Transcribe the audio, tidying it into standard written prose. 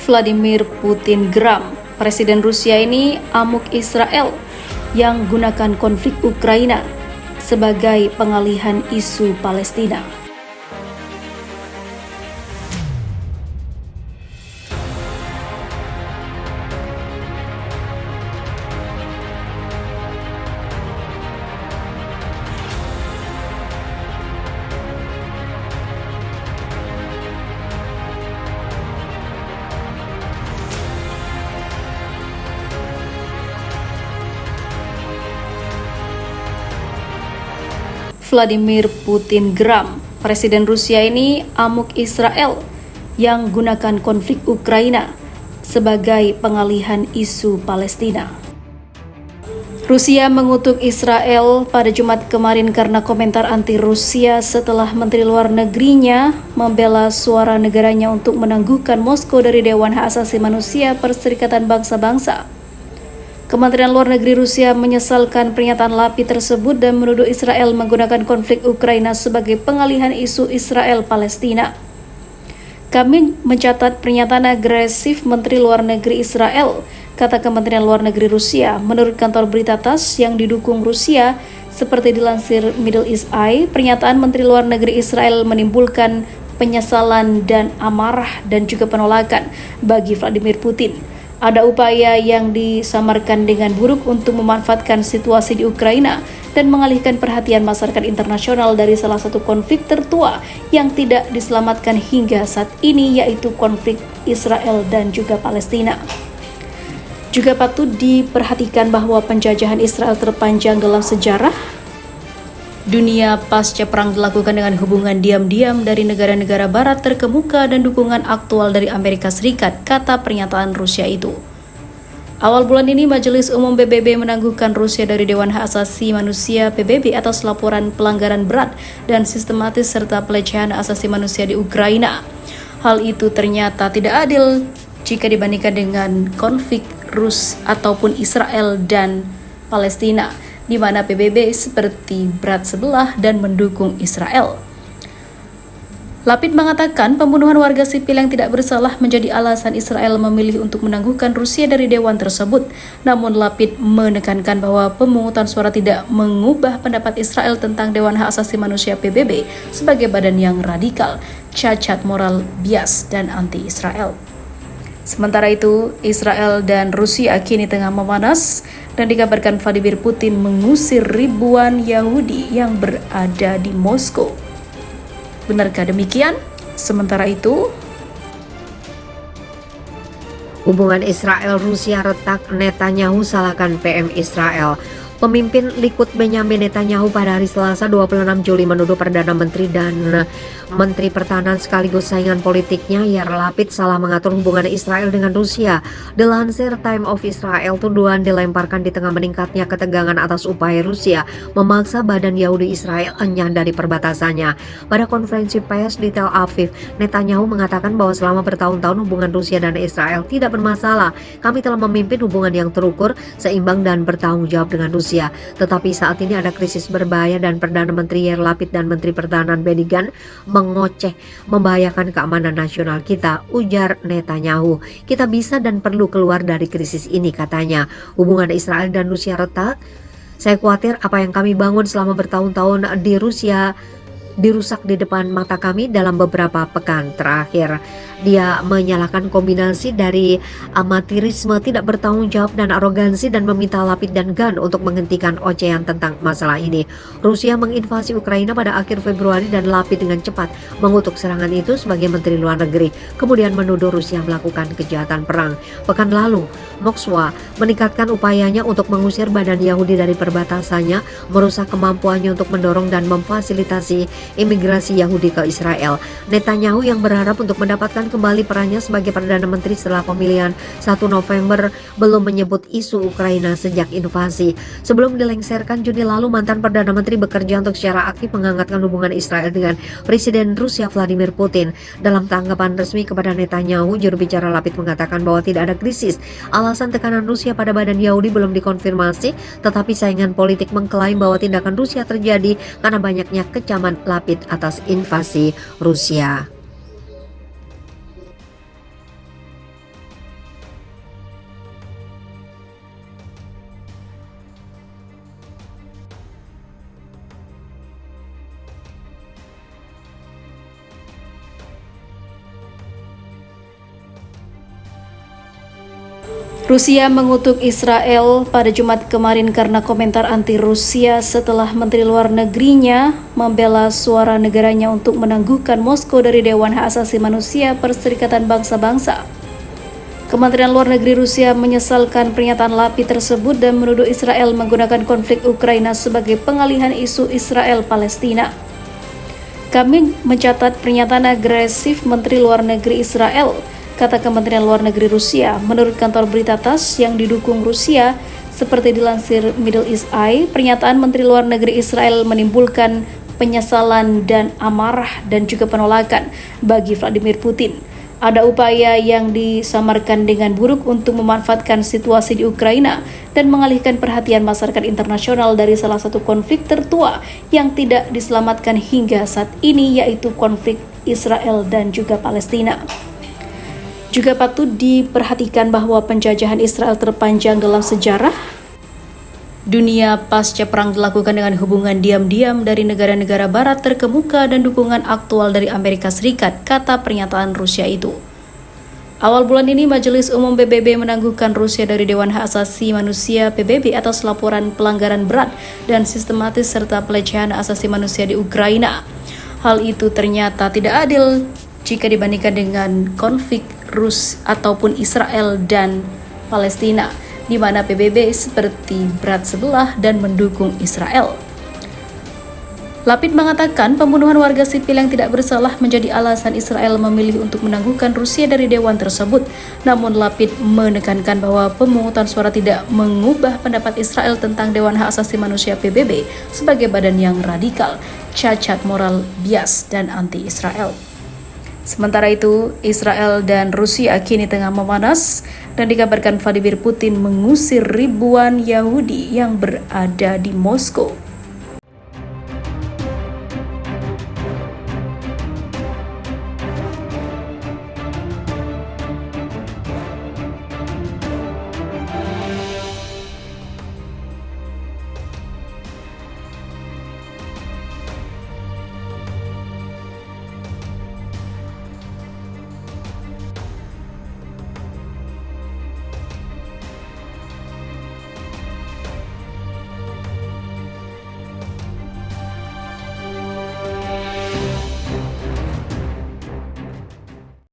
Vladimir Putin geram. Presiden Rusia ini amuk Israel yang gunakan konflik Ukraina sebagai pengalihan isu Palestina. Vladimir Putin geram. Presiden Rusia ini amuk Israel yang gunakan konflik Ukraina sebagai pengalihan isu Palestina. Rusia mengutuk Israel pada Jumat kemarin karena komentar anti Rusia setelah Menteri Luar Negerinya membela suara negaranya untuk menangguhkan Moskow dari Dewan Hak Asasi Manusia Perserikatan Bangsa-Bangsa. Kementerian Luar Negeri Rusia menyesalkan pernyataan Lapid tersebut dan menuduh Israel menggunakan konflik Ukraina sebagai pengalihan isu Israel-Palestina. Kami mencatat pernyataan agresif Menteri Luar Negeri Israel, kata Kementerian Luar Negeri Rusia. Menurut kantor berita TASS yang didukung Rusia, seperti dilansir Middle East Eye, pernyataan Menteri Luar Negeri Israel menimbulkan penyesalan dan amarah dan juga penolakan bagi Vladimir Putin. Ada upaya yang disamarkan dengan buruk untuk memanfaatkan situasi di Ukraina dan mengalihkan perhatian masyarakat internasional dari salah satu konflik tertua yang tidak diselamatkan hingga saat ini, yaitu konflik Israel dan juga Palestina. Juga patut diperhatikan bahwa penjajahan Israel terpanjang dalam sejarah dunia pasca perang dilakukan dengan hubungan diam-diam dari negara-negara barat terkemuka dan dukungan aktual dari Amerika Serikat, kata pernyataan Rusia itu. Awal bulan ini, Majelis Umum PBB menangguhkan Rusia dari Dewan Hak Asasi Manusia PBB atas laporan pelanggaran berat dan sistematis serta pelecehan asasi manusia di Ukraina. Hal itu ternyata tidak adil jika dibandingkan dengan konflik Rus ataupun Israel dan Palestina, di mana PBB seperti berat sebelah dan mendukung Israel. Lapid mengatakan pembunuhan warga sipil yang tidak bersalah menjadi alasan Israel memilih untuk menangguhkan Rusia dari dewan tersebut. Namun Lapid menekankan bahwa pemungutan suara tidak mengubah pendapat Israel tentang Dewan Hak Asasi Manusia PBB sebagai badan yang radikal, cacat moral, bias, dan anti-Israel. Sementara itu, Israel dan Rusia kini tengah memanas dan dikabarkan Vladimir Putin mengusir ribuan Yahudi yang berada di Moskow. Benarkah demikian? Sementara itu, hubungan Israel-Rusia retak, Netanyahu salahkan PM Israel. Pemimpin Likud Benyamin Netanyahu pada hari Selasa 26 Juli menuduh Perdana Menteri dan Menteri Pertahanan sekaligus saingan politiknya Yair Lapid salah mengatur hubungan Israel dengan Rusia. Dilansir Time of Israel, tuduhan dilemparkan di tengah meningkatnya ketegangan atas upaya Rusia memaksa badan Yahudi Israel enyah dari perbatasannya. Pada konferensi pers di Tel Aviv, Netanyahu mengatakan bahwa selama bertahun-tahun hubungan Rusia dan Israel tidak bermasalah. Kami telah memimpin hubungan yang terukur, seimbang dan bertanggung jawab dengan Rusia. Tetapi saat ini ada krisis berbahaya dan Perdana Menteri Yair Lapid dan Menteri Pertahanan Benny Gantz mengoceh membahayakan keamanan nasional kita, ujar Netanyahu. Kita bisa dan perlu keluar dari krisis ini, katanya. Hubungan Israel dan Rusia retak. Saya khawatir apa yang kami bangun selama bertahun-tahun di Rusia dirusak di depan mata kami dalam beberapa pekan terakhir. Dia menyalahkan kombinasi dari amatirisme, tidak bertanggung jawab, dan arogansi dan meminta Lapid dan Gantz untuk menghentikan ocehan tentang masalah ini. Rusia menginvasi Ukraina pada akhir Februari dan Lapid dengan cepat mengutuk serangan itu sebagai Menteri Luar Negeri, kemudian menuduh Rusia melakukan kejahatan perang. Pekan lalu, Moskwa meningkatkan upayanya untuk mengusir badan Yahudi dari perbatasannya, merusak kemampuannya untuk mendorong dan memfasilitasi imigrasi Yahudi ke Israel. Netanyahu yang berharap untuk mendapatkan kembali perannya sebagai Perdana Menteri setelah pemilihan 1 November belum menyebut isu Ukraina sejak invasi. Sebelum dilengsarkan Juni lalu, mantan Perdana Menteri bekerja untuk secara aktif menghangatkan hubungan Israel dengan Presiden Rusia Vladimir Putin. Dalam tanggapan resmi kepada Netanyahu, juru bicara Lapid mengatakan bahwa tidak ada krisis. Alasan tekanan Rusia pada badan Yahudi belum dikonfirmasi, tetapi saingan politik mengklaim bahwa tindakan Rusia terjadi karena banyaknya kecaman Lapid atas invasi Rusia. Rusia mengutuk Israel pada Jumat kemarin karena komentar anti-Rusia setelah Menteri Luar Negerinya membela suara negaranya untuk menangguhkan Moskow dari Dewan Hak Asasi Manusia Perserikatan Bangsa-Bangsa. Kementerian Luar Negeri Rusia menyesalkan pernyataan Lapid tersebut dan menuduh Israel menggunakan konflik Ukraina sebagai pengalihan isu Israel-Palestina. Kami mencatat pernyataan agresif Menteri Luar Negeri Israel, kata Kementerian Luar Negeri Rusia, menurut kantor berita TASS yang didukung Rusia. Seperti dilansir Middle East Eye, pernyataan Menteri Luar Negeri Israel menimbulkan penyesalan dan amarah dan juga penolakan bagi Vladimir Putin. Ada upaya yang disamarkan dengan buruk untuk memanfaatkan situasi di Ukraina dan mengalihkan perhatian masyarakat internasional dari salah satu konflik tertua yang tidak diselamatkan hingga saat ini, yaitu konflik Israel dan juga Palestina. Juga patut diperhatikan bahwa penjajahan Israel terpanjang dalam sejarah dunia pasca perang dilakukan dengan hubungan diam-diam dari negara-negara barat terkemuka dan dukungan aktual dari Amerika Serikat, kata pernyataan Rusia itu. Awal bulan ini, Majelis Umum PBB menangguhkan Rusia dari Dewan Hak Asasi Manusia PBB atas laporan pelanggaran berat dan sistematis serta pelecehan asasi manusia di Ukraina. Hal itu ternyata tidak adil jika dibandingkan dengan konflik Rus ataupun Israel dan Palestina, di mana PBB seperti berat sebelah dan mendukung Israel. Lapid mengatakan pembunuhan warga sipil yang tidak bersalah menjadi alasan Israel memilih untuk menangguhkan Rusia dari dewan tersebut. Namun Lapid menekankan bahwa pemungutan suara tidak mengubah pendapat Israel tentang Dewan Hak Asasi Manusia PBB sebagai badan yang radikal, cacat moral, bias, dan anti-Israel. Sementara itu, Israel dan Rusia kini tengah memanas dan dikabarkan Vladimir Putin mengusir ribuan Yahudi yang berada di Moskow.